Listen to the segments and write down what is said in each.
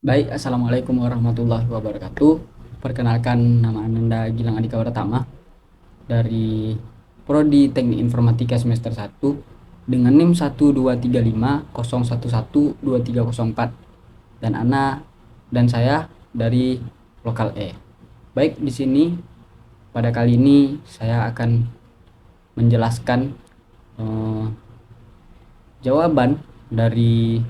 Baik, Assalamualaikum warahmatullahi wabarakatuh. Perkenalkan, nama Ananda Gilang Andika Pratama dari Prodi Teknik Informatika semester 1 dengan NIM 12350112304 dan saya dari lokal E. Baik, di sini pada kali ini saya akan menjelaskan eh, jawaban dari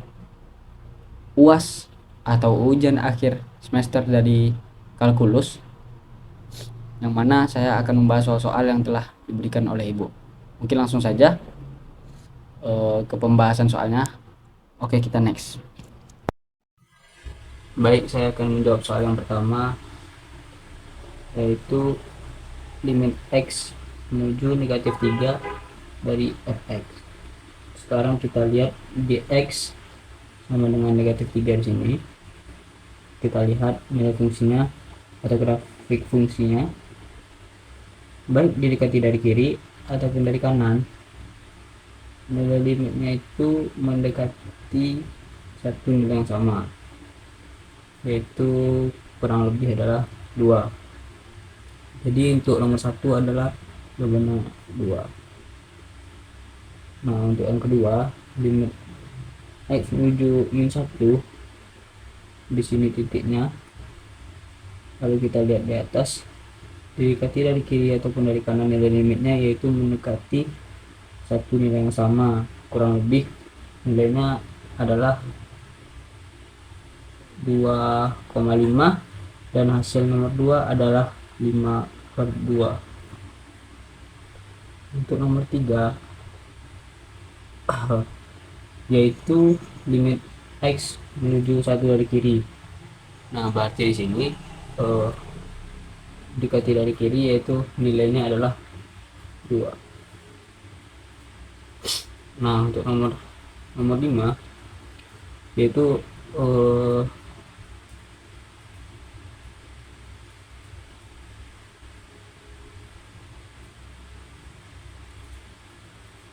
UAS atau ujian akhir semester dari kalkulus, yang mana saya akan membahas soal-soal yang telah diberikan oleh Ibu. Mungkin langsung saja ke pembahasan soalnya. Oke, kita next. Baik, saya akan menjawab soal yang pertama, yaitu limit X menuju negatif 3 dari fx. Sekarang kita lihat dx sama dengan negatif 3 di sini. Kita lihat nilai fungsinya atau grafik fungsinya, baik didekati dari kiri ataupun dari kanan, nilai limitnya itu mendekati satu nilai yang sama, yaitu kurang lebih adalah 2. Jadi untuk nomor 1 adalah jawabannya 2. Nah, untuk yang kedua, limit X menuju min 1, di sini titiknya. Lalu kita lihat di atas, didekati dari kiri ataupun dari kanan nilai limitnya, yaitu mendekati satu nilai yang sama, kurang lebih nilainya adalah 2,5, dan hasil nomor 2 adalah 5/2. Untuk nomor 3 yaitu limit X menuju 1 dari kiri. Nah, berarti di sini dekati dari kiri, yaitu nilainya adalah 2. Nah, untuk nomor 5 yaitu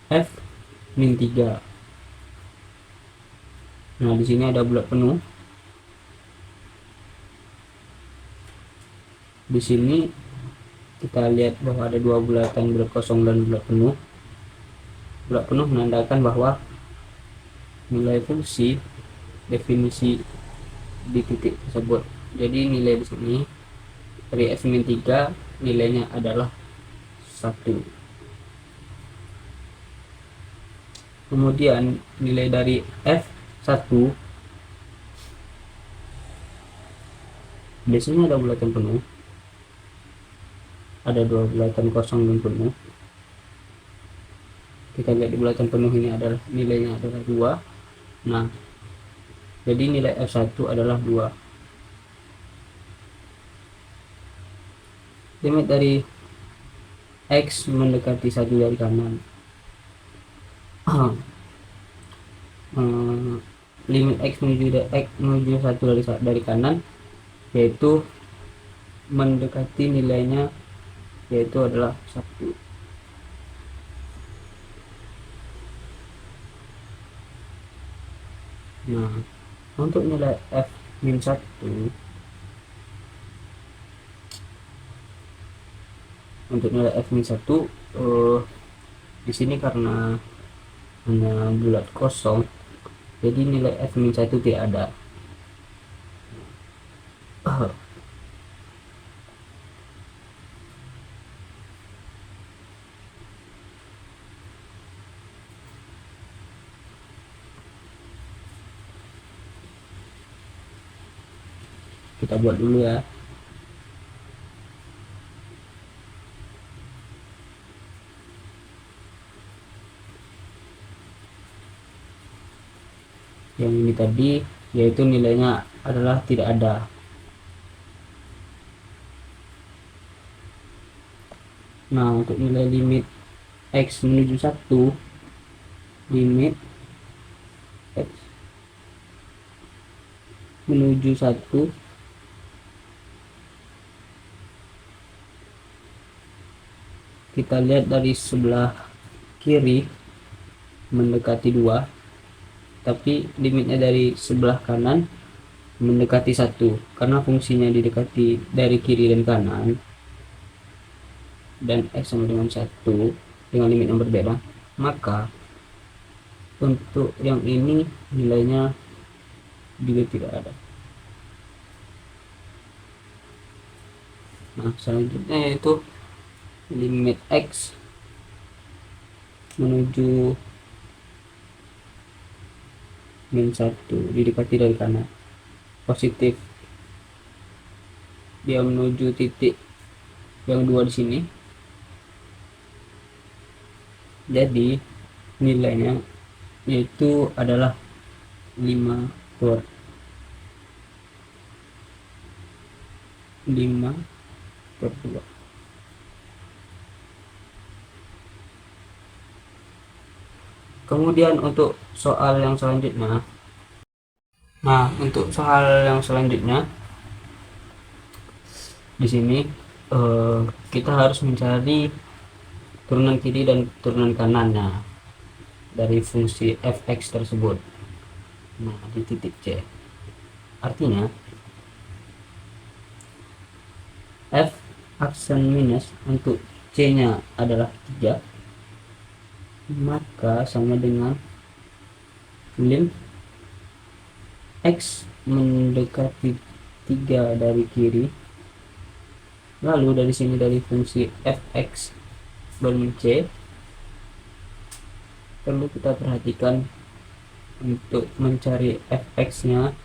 F min 3. Nah, di sini ada bulat penuh. Di sini kita lihat bahwa ada dua bulatan, bulat kosong dan bulat penuh. Bulat penuh menandakan bahwa nilai fungsi definisi di titik tersebut. Jadi nilai di sini dari F min 3 nilainya adalah 1. Kemudian nilai dari F1, biasanya ada bulatan penuh, ada dua bulatan kosong dan penuh. Kita lihat di bulatan penuh ini adalah nilainya adalah 2. Nah, jadi nilai F1 adalah 2. Limit dari X mendekati 1 dari kanan. Limit X menuju 1 dari kanan, yaitu mendekati nilainya, yaitu adalah 1. Nah, untuk nilai F min 1, di sini karena hanya bulat kosong, jadi nilai F min 1 tidak ada. Kita buat dulu ya. Yang ini tadi, yaitu nilainya adalah tidak ada. Nah, untuk nilai limit X menuju 1, limit X menuju 1, kita lihat dari sebelah kiri mendekati 2, tapi limitnya dari sebelah kanan mendekati 1 karena fungsinya didekati dari kiri dan kanan, dan X sama dengan 1 dengan limit yang berbeda, maka untuk yang ini nilainya juga tidak ada. Nah, selanjutnya yaitu limit X menuju min 1 didekati dari kanan, positif, dia menuju titik yang 2 di sini, jadi nilainya yaitu adalah 5 per 2. Kemudian untuk soal yang selanjutnya, di sini kita harus mencari turunan kiri dan turunan kanannya dari fungsi fx tersebut. Nah, di titik C, artinya f aksen minus untuk c nya adalah 3, maka sama dengan lim x mendekati 3 dari kiri, lalu dari sini dari fungsi fx dan c perlu kita perhatikan untuk mencari fx nya.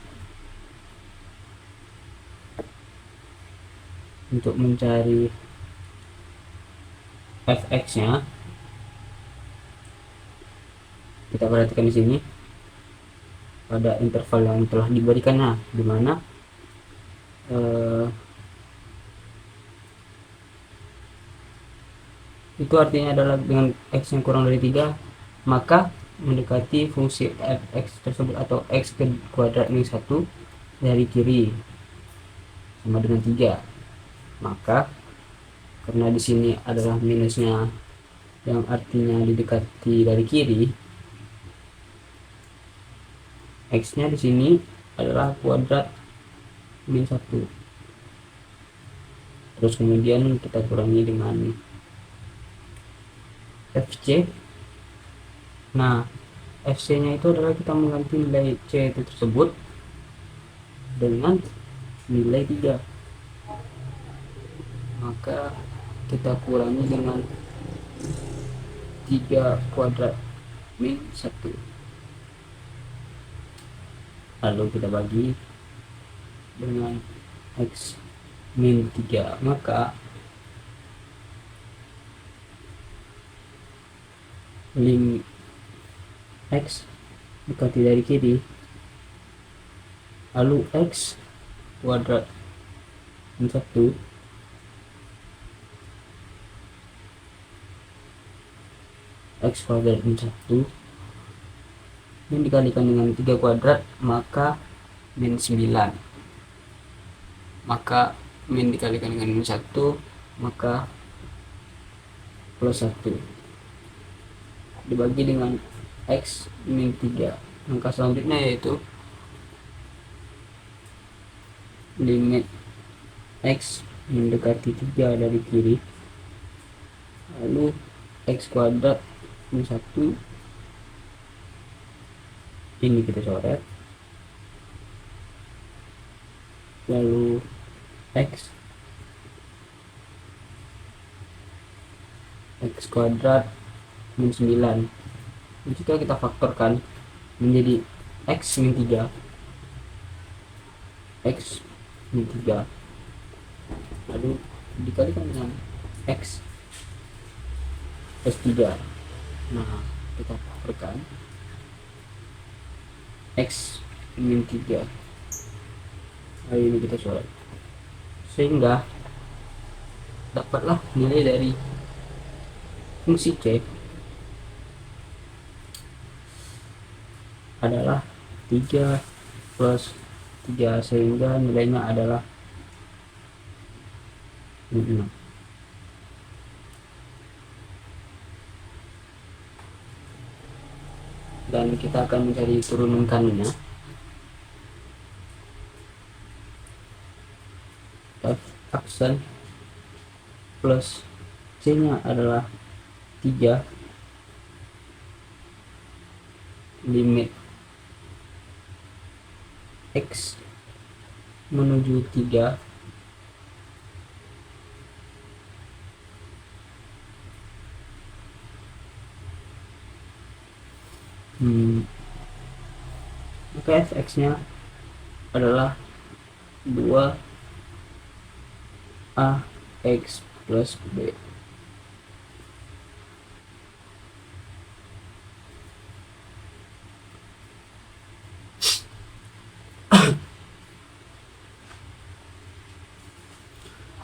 Untuk mencari fx nya kita perhatikan di sini pada interval yang telah diberikannya, di mana itu artinya adalah dengan x yang kurang dari 3, maka mendekati fungsi fx tersebut atau x ke kuadrat min 1 dari kiri sama dengan 3. Maka karena di sini adalah minusnya yang artinya didekati dari kiri, x nya di sini adalah kuadrat min 1. Terus kemudian kita kurangi dengan fc. Nah, fc nya itu adalah kita mengganti nilai c itu tersebut dengan nilai 3, maka kita kurangi dengan 3 kuadrat min 1, lalu kita bagi dengan x min 3, maka lim x dekati dari kiri, lalu x kuadrat min 1 x kuadrat min 1 yang dikalikan dengan 3 kuadrat, maka min 9, maka min dikalikan dengan min 1, maka plus 1 dibagi dengan x min 3. Langkah selanjutnya yaitu limit x mendekati 3 dari kiri, lalu x kuadrat min 1 ini kita coret, lalu x kuadrat min 9. Jika kita faktorkan menjadi x min 3, x min 3 lalu dikalikan dengan x plus 3. Nah, kita faktorkan x min 3, lalu ini kita coret, sehingga dapatlah nilai dari fungsi c adalah 3 plus 3, sehingga nilainya adalah 6. Dan kita akan mencari turunan kanannya. f aksen plus c nya adalah 3, limit x menuju 3 maka fx nya adalah 2ax plus b.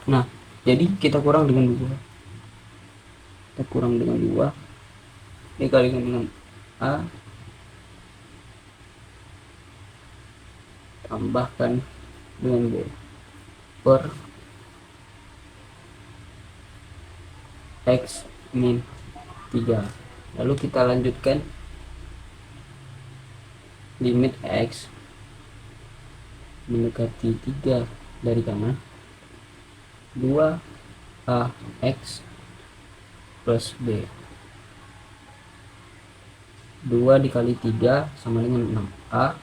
Nah, jadi kita kurang dengan 2. Kita kurang dengan 2 dikalikan dengan a tambahkan dengan b per x min 3. Lalu kita lanjutkan limit x mendekati 3 dari kanan, 2ax plus b. 2 dikali 3 sama dengan 6a.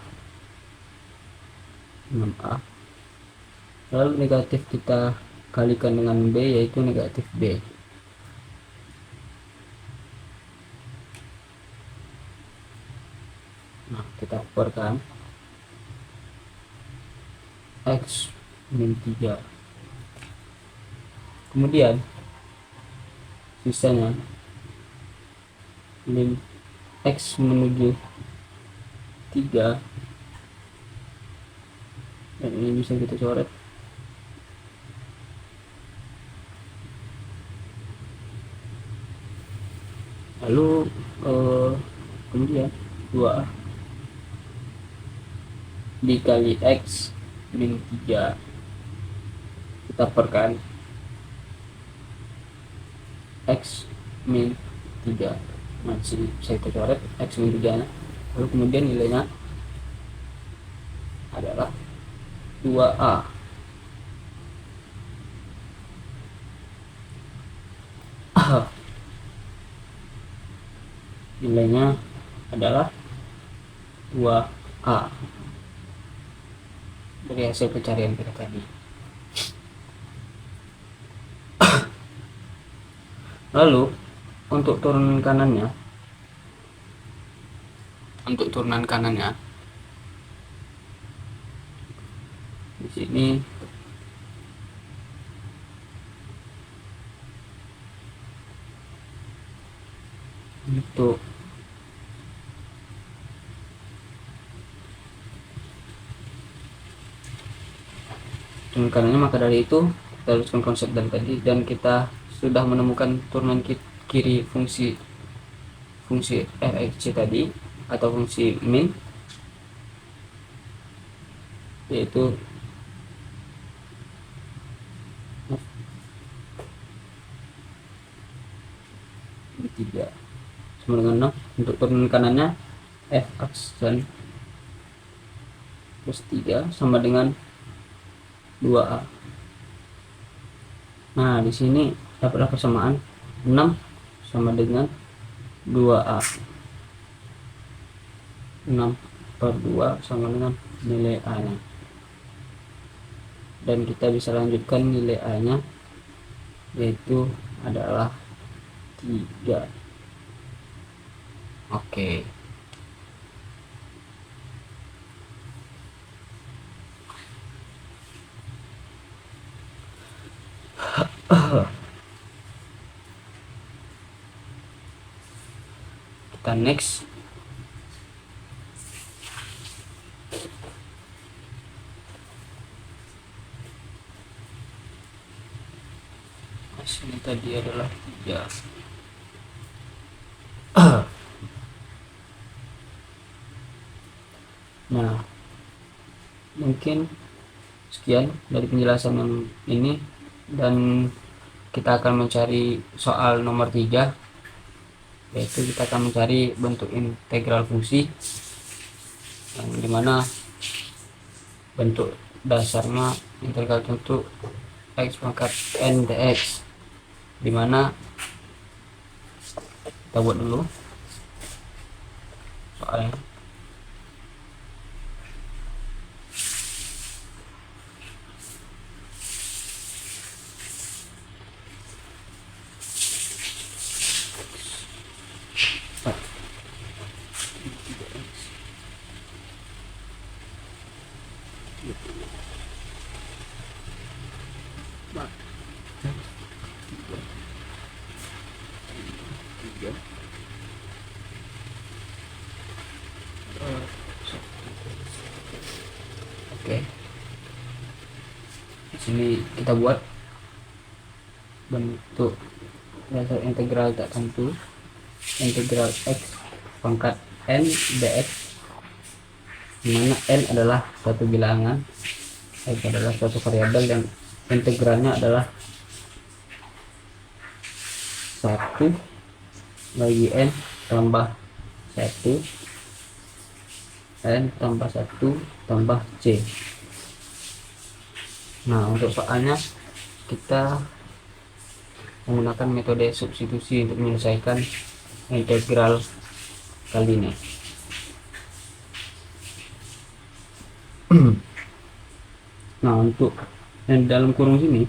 Lalu negatif kita kalikan dengan b, yaitu negatif b. Nah, kita keluarkan x min 3. Kemudian sisanya min x menuju 3, dan ini bisa kita coret. Lalu kemudian 2 dikali x min 3 kita perkan x min 3. Nah, saya kita coret x min 3 nya. Lalu kemudian nilainya adalah 2a. Nilainya adalah 2a dari hasil pencarian kita tadi. Lalu untuk turunan kanannya, di sini untuk turunan kanannya, maka dari itu kita teruskan konsep dari tadi, dan kita sudah menemukan turunan kiri fungsi fx tadi atau fungsi min, yaitu tiga sama dengan 6. Untuk turunan kanannya f aksen plus 3 sama dengan 2a. Nah, di sini dapatlah persamaan 6 sama dengan 2a. 6 per 2 sama dengan nilai a nya, dan kita bisa lanjutkan nilai a nya, yaitu adalah 3. Oke. Kita next. Ini tadi adalah 3. Nah, mungkin sekian dari penjelasan yang ini, dan kita akan mencari soal nomor 3, yaitu kita akan mencari bentuk integral fungsi, yang dimana bentuk dasarnya integral tentu X pangkat N dx, dimana kita buat dulu soalnya. Oke, di sini kita buat bentuk dasar integral tak tentu, integral x pangkat n dx, dimana n adalah suatu bilangan, x adalah suatu variabel dan integralnya adalah 1 bagi n tambah 1 n tambah 1 tambah c. Nah, untuk soalnya kita menggunakan metode substitusi untuk menyelesaikan integral kali ini. Nah, untuk yang dalam kurung sini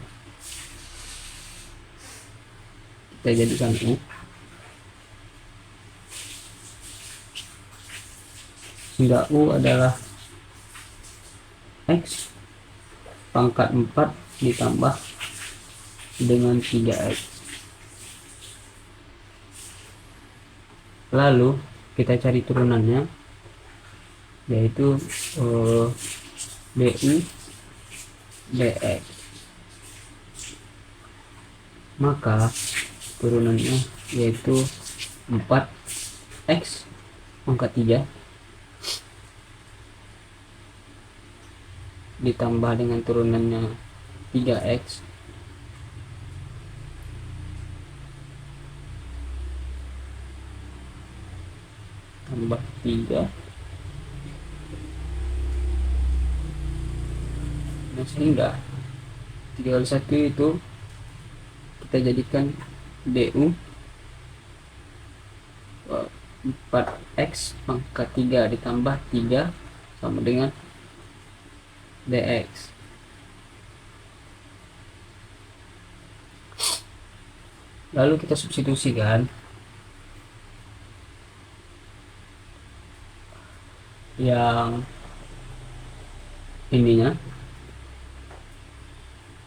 kita jadikan u, sehingga u adalah x pangkat 4 ditambah dengan 3x. Lalu kita cari turunannya, yaitu du dx. Maka turunannya yaitu 4x pangkat 3 ditambah dengan turunannya 3x tambah 3. Nah, sehingga 3 kali 1 itu kita jadikan du 4x pangkat 3 ditambah 3 sama dengan dx. Lalu kita substitusikan yang ininya,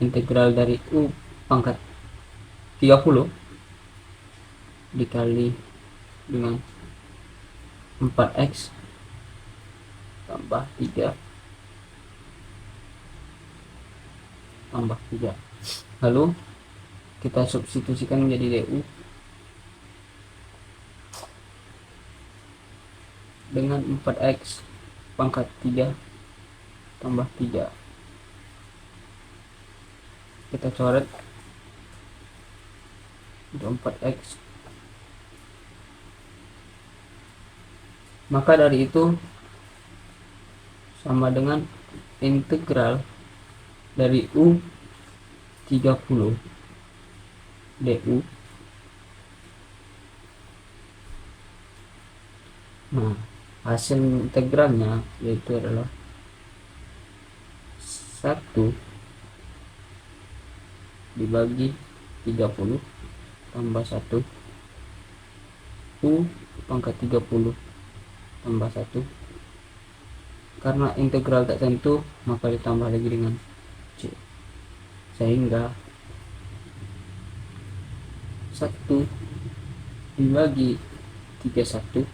integral dari u pangkat 30 dikali dengan 4x tambah 3 tambah 3. Lalu kita substitusikan menjadi du dengan 4x pangkat 3 tambah 3. Kita coret untuk 4x, maka dari itu sama dengan integral dari u 30 du. Nah, hasil integralnya yaitu adalah 1 dibagi 30 tambah 1 u pangkat 30 tambah 1. Karena integral tak tentu, maka ditambah lagi dengan c, sehingga 1 dibagi 31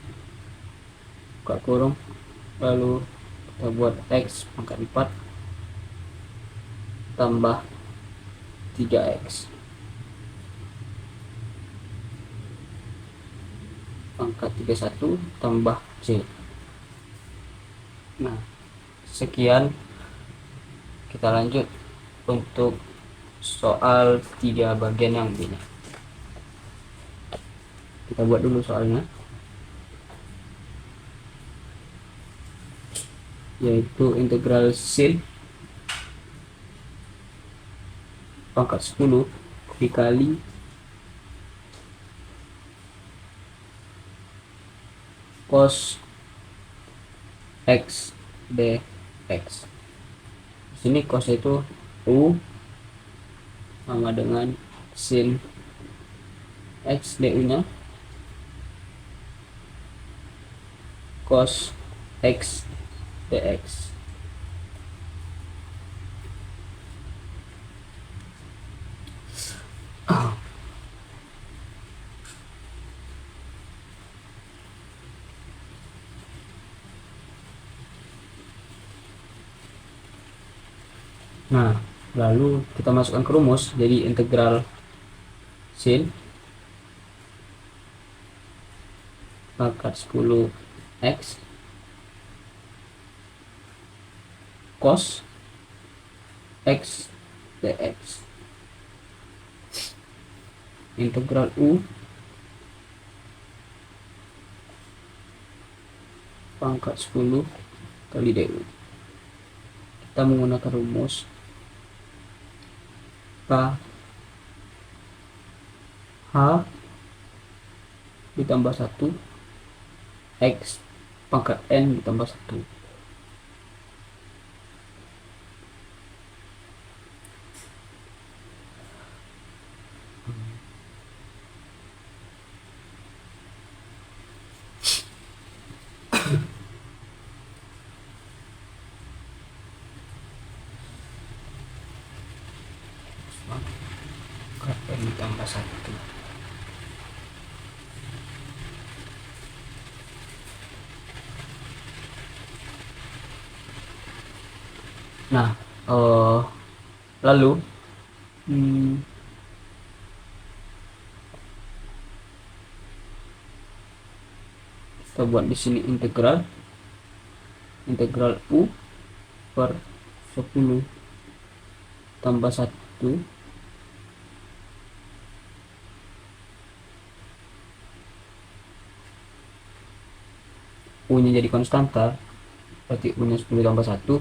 buka kurung, lalu kita buat x pangkat 4 tambah 3x pangkat 31 tambah c. Nah, sekian, kita lanjut untuk soal 3 bagian yang ini. Kita buat dulu soalnya, yaitu integral sin pangkat 10 dikali cos X dx. Di sini cos itu U sama dengan sin X du nya cos X dx. Nah, lalu kita masukkan ke rumus, jadi integral sin pangkat 10 X cos X dx. Integral U pangkat 10 kali du. Kita menggunakan rumus K H ditambah 1 X pangkat N ditambah 1. N ditambah 1. Nah, lalu kita buat di sini integral U per 10 tambah 1 U nya jadi konstanta, berarti U nya 10 tambah 1,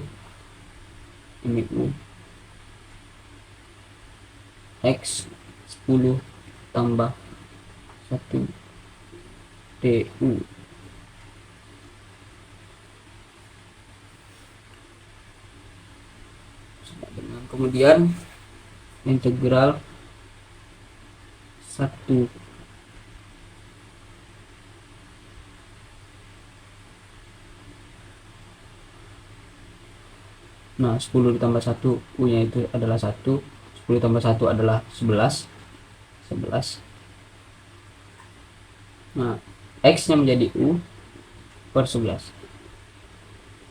ini U X 10 tambah 1 du. Kemudian integral 1 nah 10 ditambah 1 U nya itu adalah 1, 10 tambah 1 adalah 11. Nah, X nya menjadi U per 11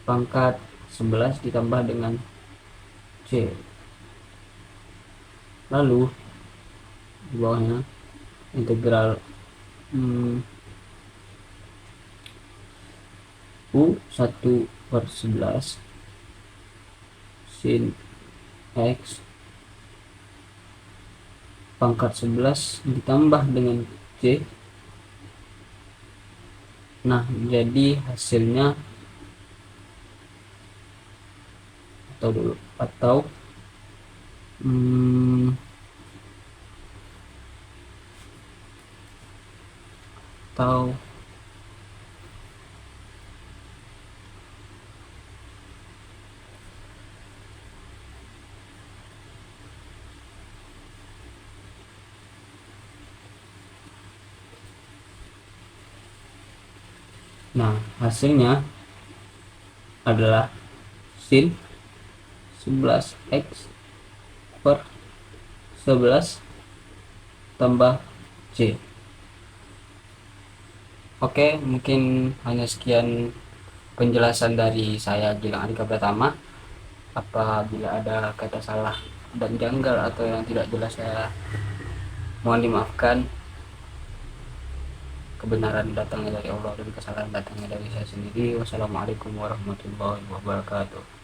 pangkat 11 ditambah dengan C. Lalu di bawahnya integral U 1 per 11 sin X pangkat 11 ditambah dengan C. Nah, jadi hasilnya atau nah, hasilnya adalah sin 11X per 11 tambah C. Oke, mungkin hanya sekian penjelasan dari saya, Gilang Andika Pratama. Apabila ada kata salah dan janggal atau yang tidak jelas, saya mohon dimaafkan. Kebenaran datangnya dari Allah dan kesalahan datangnya dari saya sendiri. Wassalamualaikum warahmatullahi wabarakatuh.